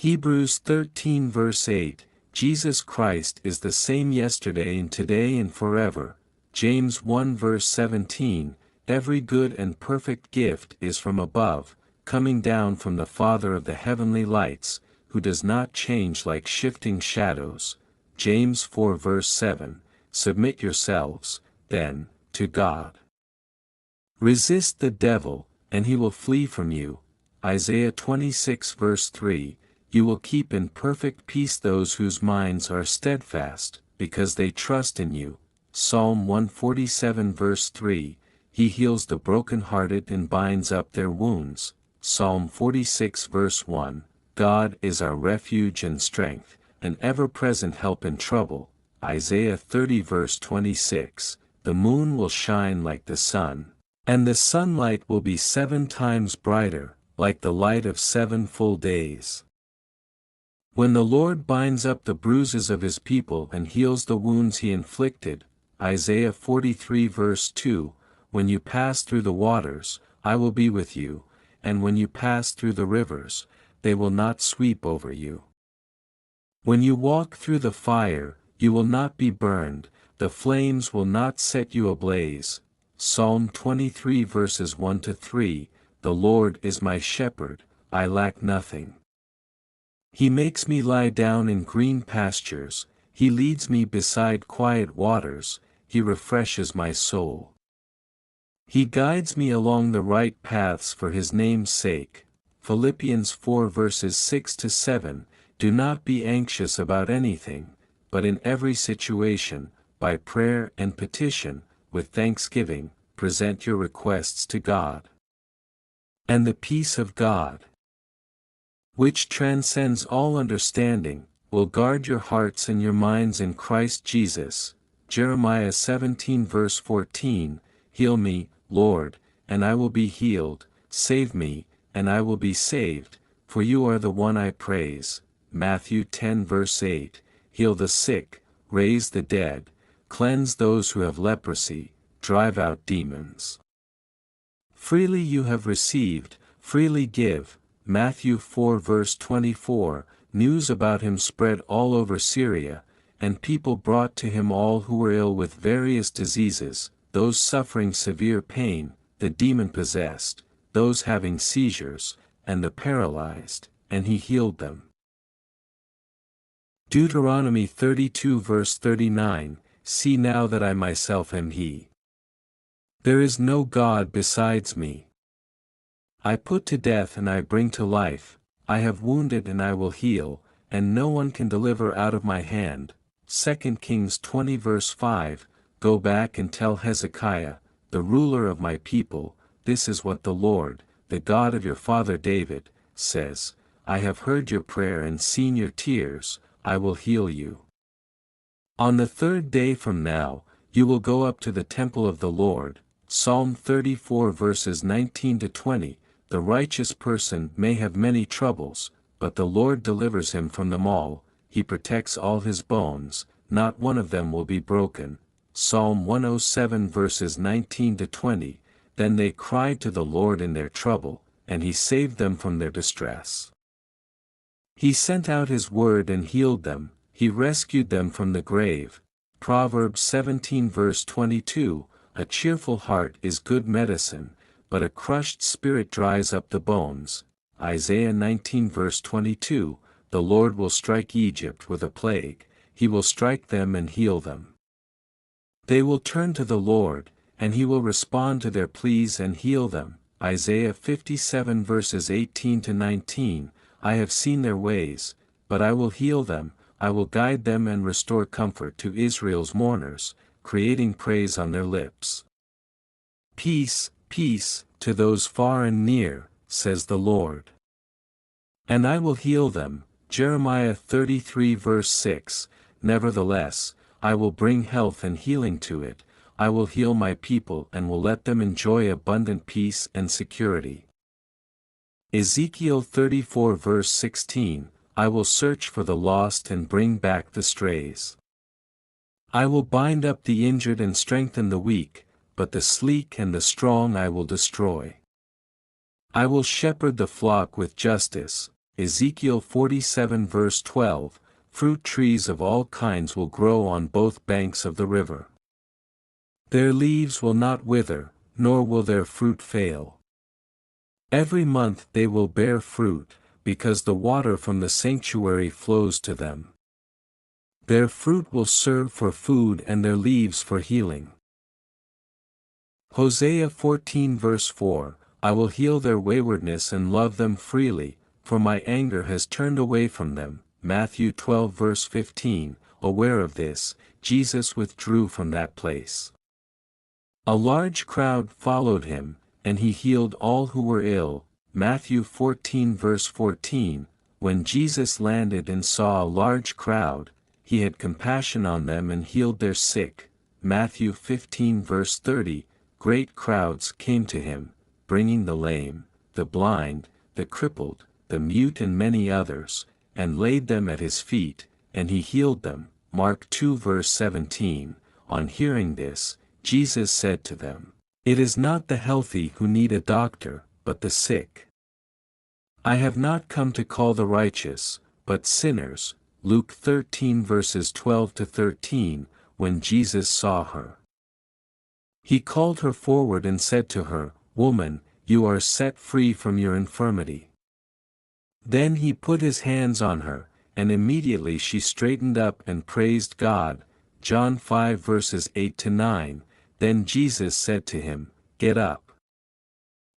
Hebrews 13 verse 8, Jesus Christ is the same yesterday and today and forever. James 1 verse 17, every good and perfect gift is from above, coming down from the Father of the heavenly lights, who does not change like shifting shadows. James 4 verse 7, submit yourselves, then, to God. Resist the devil, and he will flee from you. Isaiah 26 verse 3, you will keep in perfect peace those whose minds are steadfast, because they trust in you. Psalm 147 verse 3, he heals the brokenhearted and binds up their wounds. Psalm 46 verse 1, God is our refuge and strength, an ever-present help in trouble. Isaiah 30 verse 26, the moon will shine like the sun, and the sunlight will be 7 times brighter, like the light of 7 full days. When the Lord binds up the bruises of his people and heals the wounds he inflicted, Isaiah 43 verse 2, when you pass through the waters, I will be with you, and when you pass through the rivers, they will not sweep over you. When you walk through the fire, you will not be burned, the flames will not set you ablaze. Psalm 23 verses 1 to 3, the Lord is my shepherd, I lack nothing. He makes me lie down in green pastures, he leads me beside quiet waters, he refreshes my soul. He guides me along the right paths for his name's sake. Philippians 4 verses 6 to 7, do not be anxious about anything, but in every situation, by prayer and petition, with thanksgiving, present your requests to God. And the peace of God, which transcends all understanding, will guard your hearts and your minds in Christ Jesus. Jeremiah 17 verse 14, heal me, Lord, and I will be healed, save me, and I will be saved, for you are the one I praise. Matthew 10 verse 8, heal the sick, raise the dead, cleanse those who have leprosy, drive out demons. Freely you have received, freely give. Matthew 4 verse 24, news about him spread all over Syria, and people brought to him all who were ill with various diseases, those suffering severe pain, the demon-possessed, those having seizures, and the paralyzed, and he healed them. Deuteronomy 32 verse 39, see now that I myself am he. There is no God besides me. I put to death and I bring to life, I have wounded and I will heal, and no one can deliver out of my hand. 2 Kings 20 verse 5, go back and tell Hezekiah, the ruler of my people, this is what the Lord, the God of your father David, says, I have heard your prayer and seen your tears, I will heal you. On the 3rd day from now, you will go up to the temple of the Lord. Psalm 34 verses 19 to 20, the righteous person may have many troubles, but the Lord delivers him from them all, he protects all his bones, not one of them will be broken. Psalm 107 verses 19 to 20, then they cried to the Lord in their trouble, and he saved them from their distress. He sent out his word and healed them, he rescued them from the grave. Proverbs 17 verse 22, a cheerful heart is good medicine, but a crushed spirit dries up the bones. Isaiah 19 verse 22, the Lord will strike Egypt with a plague, he will strike them and heal them. They will turn to the Lord, and he will respond to their pleas and heal them. Isaiah 57 verses 18 to 19, I have seen their ways, but I will heal them, I will guide them and restore comfort to Israel's mourners, creating praise on their lips. Peace, peace, to those far and near, says the Lord. And I will heal them. Jeremiah 33 verse 6, nevertheless, I will bring health and healing to it, I will heal my people and will let them enjoy abundant peace and security. Ezekiel 34 verse 16, I will search for the lost and bring back the strays. I will bind up the injured and strengthen the weak, but the sleek and the strong I will destroy. I will shepherd the flock with justice, Ezekiel 47 verse 12, fruit trees of all kinds will grow on both banks of the river. Their leaves will not wither, nor will their fruit fail. Every month they will bear fruit, because the water from the sanctuary flows to them. Their fruit will serve for food and their leaves for healing. Hosea 14 verse 4, I will heal their waywardness and love them freely, for my anger has turned away from them. Matthew 12 verse 15, aware of this, Jesus withdrew from that place. A large crowd followed him, and he healed all who were ill. Matthew 14 verse 14, when Jesus landed and saw a large crowd, he had compassion on them and healed their sick. Matthew 15 verse 30, great crowds came to him, bringing the lame, the blind, the crippled, the mute and many others, and laid them at his feet, and he healed them. Mark 2 verse 17, on hearing this, Jesus said to them, it is not the healthy who need a doctor, but the sick. I have not come to call the righteous, but sinners. Luke 13 verses 12 to 13, when Jesus saw her. He called her forward and said to her, Woman, you are set free from your infirmity. Then he put his hands on her, and immediately she straightened up and praised God. John 5 verses 8 to 9, then Jesus said to him, Get up.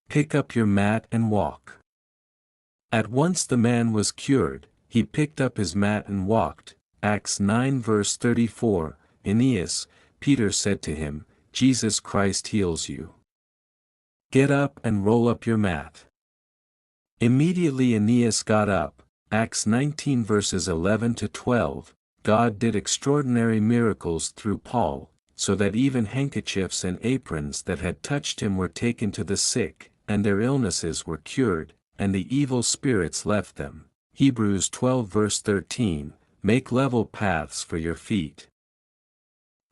Pick up your mat and walk. At once the man was cured, he picked up his mat and walked. Acts 9 verse 34, Aeneas, Peter said to him, Jesus Christ heals you. Get up and roll up your mat. Immediately Aeneas got up. Acts 19 verses 11 to 12, God did extraordinary miracles through Paul, so that even handkerchiefs and aprons that had touched him were taken to the sick, and their illnesses were cured, and the evil spirits left them. Hebrews 12 verse 13, make level paths for your feet,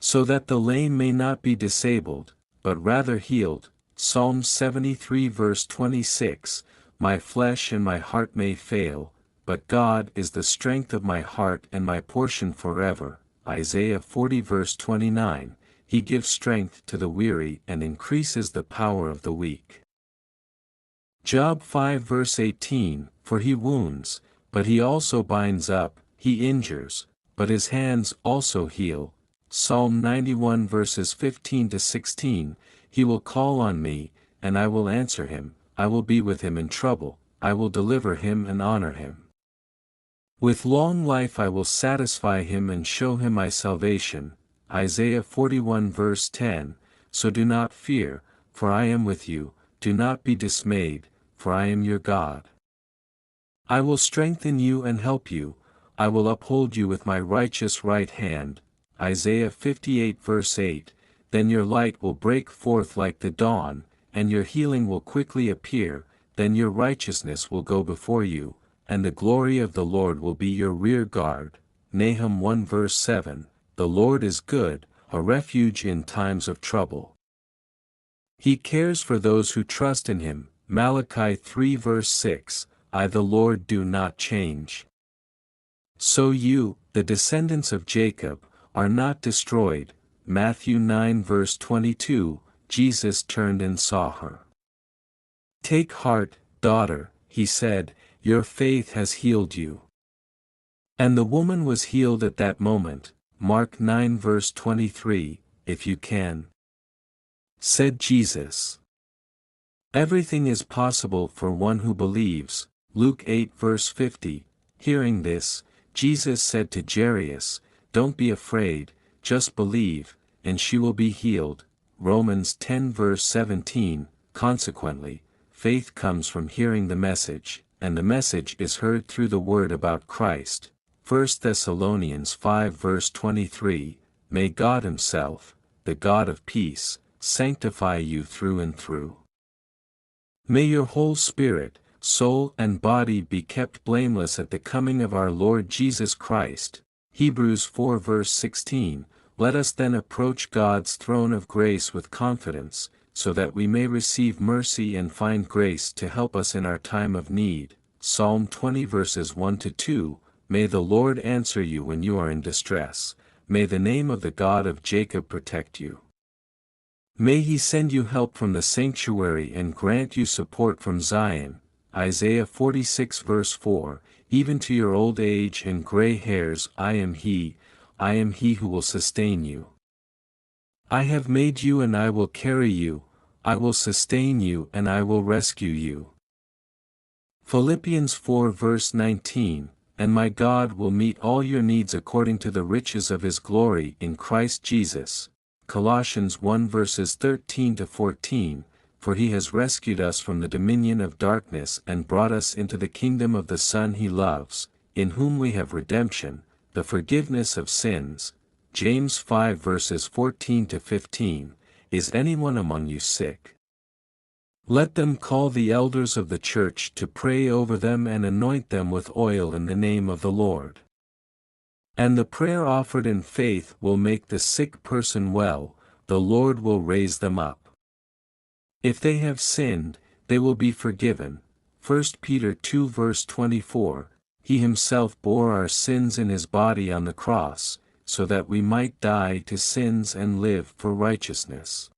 so that the lame may not be disabled, but rather healed. Psalm 73 verse 26, my flesh and my heart may fail, but God is the strength of my heart and my portion forever. Isaiah 40 verse 29, he gives strength to the weary and increases the power of the weak. Job 5 verse 18, for he wounds, but he also binds up, he injures, but his hands also heal. Psalm 91 verses 15 to 16, he will call on me, and I will answer him, I will be with him in trouble, I will deliver him and honor him. With long life I will satisfy him and show him my salvation. Isaiah 41 verse 10, so do not fear, for I am with you, do not be dismayed, for I am your God. I will strengthen you and help you, I will uphold you with my righteous right hand. Isaiah 58 verse 8, then your light will break forth like the dawn, and your healing will quickly appear, then your righteousness will go before you, and the glory of the Lord will be your rear guard. Nahum 1 verse 7, the Lord is good, a refuge in times of trouble. He cares for those who trust in him. Malachi 3 verse 6, I the Lord do not change. So you, the descendants of Jacob, are not destroyed. Matthew 9 verse 22, Jesus turned and saw her. Take heart, daughter, he said, your faith has healed you. And the woman was healed at that moment. Mark 9 verse 23, if you can. Said Jesus. Everything is possible for one who believes. Luke 8 verse 50, hearing this, Jesus said to Jairus, don't be afraid, just believe, and she will be healed. Romans 10 verse 17, consequently, faith comes from hearing the message, and the message is heard through the word about Christ. 1 Thessalonians 5 verse 23, may God himself, the God of peace, sanctify you through and through. May your whole spirit, soul and body be kept blameless at the coming of our Lord Jesus Christ. Hebrews 4 verse 16, let us then approach God's throne of grace with confidence, so that we may receive mercy and find grace to help us in our time of need. Psalm 20 verses 1-2, May the Lord answer you when you are in distress, may the name of the God of Jacob protect you. May he send you help from the sanctuary and grant you support from Zion, Isaiah 46 verse 4, even to your old age and gray hairs I am he who will sustain you. I have made you and I will carry you, I will sustain you and I will rescue you. Philippians 4 verse 19, And my God will meet all your needs according to the riches of his glory in Christ Jesus. Colossians 1 verses 13-14, For he has rescued us from the dominion of darkness and brought us into the kingdom of the Son he loves, in whom we have redemption, the forgiveness of sins. James 5 verses 14-15, Is anyone among you sick? Let them call the elders of the church to pray over them and anoint them with oil in the name of the Lord. And the prayer offered in faith will make the sick person well, the Lord will raise them up. If they have sinned, they will be forgiven. 1 Peter 2 verse 24, He himself bore our sins in his body on the cross, so that we might die to sins and live for righteousness.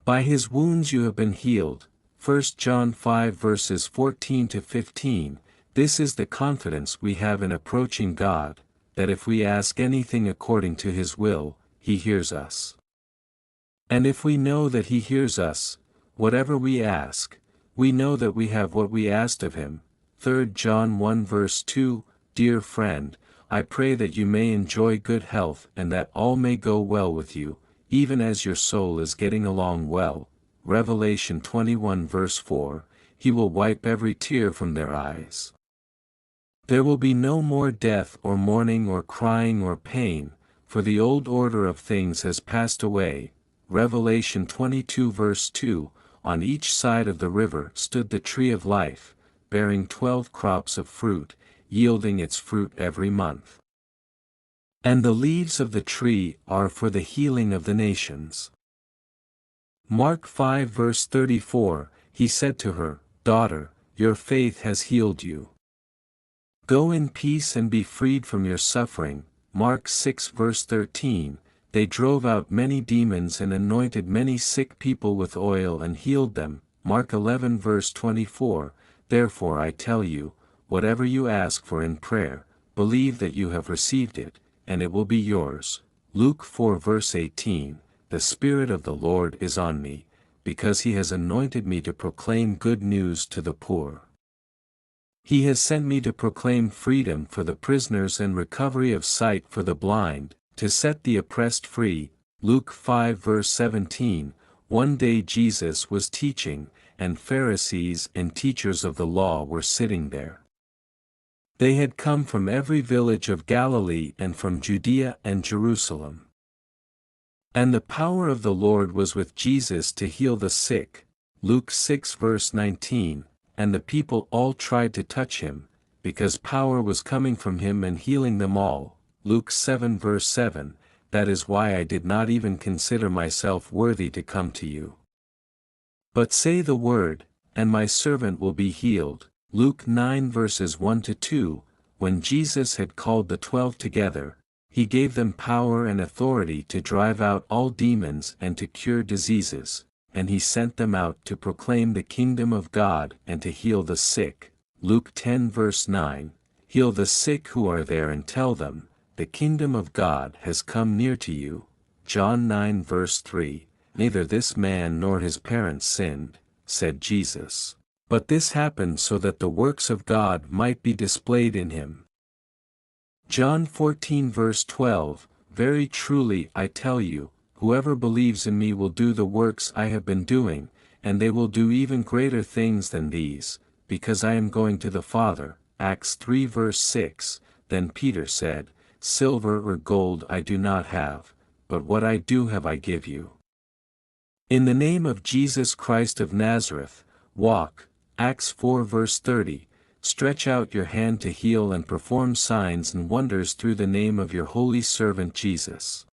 By his wounds you have been healed. 1 John 5 verses 14-15, This is the confidence we have in approaching God, that if we ask anything according to his will, he hears us. And if we know that he hears us, whatever we ask, we know that we have what we asked of him. 3 John 1 verse 2, Dear friend, I pray that you may enjoy good health and that all may go well with you, even as your soul is getting along well. Revelation 21 verse 4, He will wipe every tear from their eyes. There will be no more death or mourning or crying or pain, for the old order of things has passed away. Revelation 22 verse 2, On each side of the river stood the tree of life, bearing 12 crops of fruit, yielding its fruit every month. And the leaves of the tree are for the healing of the nations. Mark 5 verse 34, He said to her, Daughter, your faith has healed you. Go in peace and be freed from your suffering. Mark 6 verse 13, They drove out many demons and anointed many sick people with oil and healed them. Mark 11 verse 24, Therefore I tell you, whatever you ask for in prayer, believe that you have received it, and it will be yours. Luke 4 verse 18, The Spirit of the Lord is on me, because he has anointed me to proclaim good news to the poor. He has sent me to proclaim freedom for the prisoners and recovery of sight for the blind, to set the oppressed free. Luke 5 verse 17, One day Jesus was teaching, and Pharisees and teachers of the law were sitting there. They had come from every village of Galilee and from Judea and Jerusalem. And the power of the Lord was with Jesus to heal the sick. Luke 6 verse 19, And the people all tried to touch him, because power was coming from him and healing them all. Luke 7 verse 7, That is why I did not even consider myself worthy to come to you. But say the word, and my servant will be healed. Luke 9 verses 1-2, When Jesus had called the 12 together, he gave them power and authority to drive out all demons and to cure diseases, and he sent them out to proclaim the kingdom of God and to heal the sick. Luke 10 verse 9, Heal the sick who are there and tell them, the kingdom of God has come near to you. John 9 verse 3, Neither this man nor his parents sinned, said Jesus. But this happened so that the works of God might be displayed in him. John 14 verse 12, Very truly I tell you, whoever believes in me will do the works I have been doing, and they will do even greater things than these, because I am going to the Father. Acts 3 verse 6, Then Peter said, Silver or gold I do not have, but what I do have I give you. In the name of Jesus Christ of Nazareth, walk. Acts 4 verse 30, Stretch out your hand to heal and perform signs and wonders through the name of your holy servant Jesus.